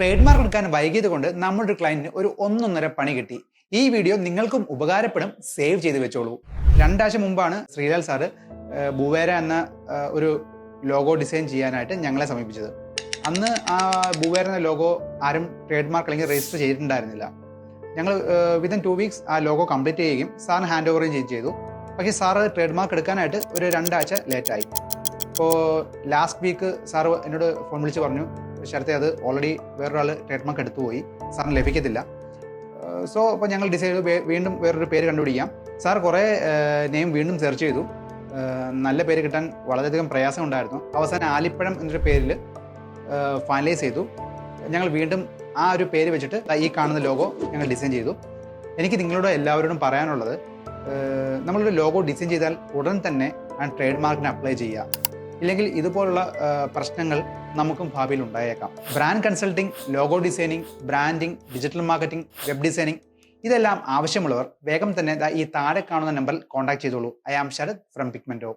Trade mark എടുക്കാൻ വൈകിയത് കൊണ്ട് നമ്മുടെ ക്ലയന്റിന് ഒരു 1.5 പണി കിട്ടി. ഈ വീഡിയോ നിങ്ങൾക്കും ഉപകാരപ്പെടും, സേവ് ചെയ്ത് വെച്ചോളൂ. 2 ആഴ്ച മുമ്പാണ് ശ്രീലാൽ സാറ് ബുവേര എന്ന ഒരു ലോഗോ ഡിസൈൻ ചെയ്യാനായിട്ട് ഞങ്ങളെ സമീപിച്ചത്. അന്ന് ആ ബുവേര എന്ന ലോഗോ ആരും ട്രേഡ് മാർക്ക് അല്ലെങ്കിൽ രജിസ്റ്റർ ചെയ്തിട്ടുണ്ടായിരുന്നില്ല. ഞങ്ങൾ വിതിൻ 2 വീക്സ് ആ ലോഗോ കംപ്ലീറ്റ് ചെയ്യുകയും സാറിന് ഹാൻഡ് ഓവറും ചെയ്തു. പക്ഷേ സാറ് ട്രേഡ് മാർക്ക് എടുക്കാനായിട്ട് ഒരു 2 ആഴ്ച ലേറ്റായി. ഇപ്പോൾ ലാസ്റ്റ് വീക്ക് സാറ് എന്നോട് ഫോൺ വിളിച്ച് പറഞ്ഞു, ശരത്തെ അത് ഓൾറെഡി വേറൊരാൾ ട്രേഡ് മാർക്ക് എടുത്തു പോയി, സാറിന് ലഭിക്കത്തില്ല. സോ അപ്പോൾ ഞങ്ങൾ ഡിസൈഡ് ചെയ്തു വീണ്ടും വേറൊരു പേര് കണ്ടുപിടിക്കാം. സാർ കുറേ നെയിം വീണ്ടും സെർച്ച് ചെയ്തു. നല്ല പേര് കിട്ടാൻ വളരെയധികം പ്രയാസം ഉണ്ടായിരുന്നു. അവസാനം ആലിപ്പഴം എന്നൊരു പേരിൽ ഫൈനലൈസ് ചെയ്തു. ഞങ്ങൾ വീണ്ടും ആ ഒരു പേര് വെച്ചിട്ട് ഈ കാണുന്ന ലോഗോ ഞങ്ങൾ ഡിസൈൻ ചെയ്തു. എനിക്ക് നിങ്ങളോട് എല്ലാവരോടും പറയാനുള്ളത്, നമ്മളൊരു ലോഗോ ഡിസൈൻ ചെയ്താൽ ഉടൻ തന്നെ ആ ട്രേഡ് മാർക്കിന് അപ്ലൈ ചെയ്യുക. ഇല്ലെങ്കിൽ ഇതുപോലുള്ള പ്രശ്നങ്ങൾ നമുക്കും ഭാവിയിൽ ഉണ്ടായേക്കാം. Brand consulting, logo designing, branding, digital marketing, web designing ഇതെല്ലാം ആവശ്യമുള്ളവർ വേഗം തന്നെ ഈ താഴെ കാണുന്ന നമ്പറിൽ കോൺടാക്ട് ചെയ്തോളൂ. I am Sharath from പിഗ്മെന്റോ.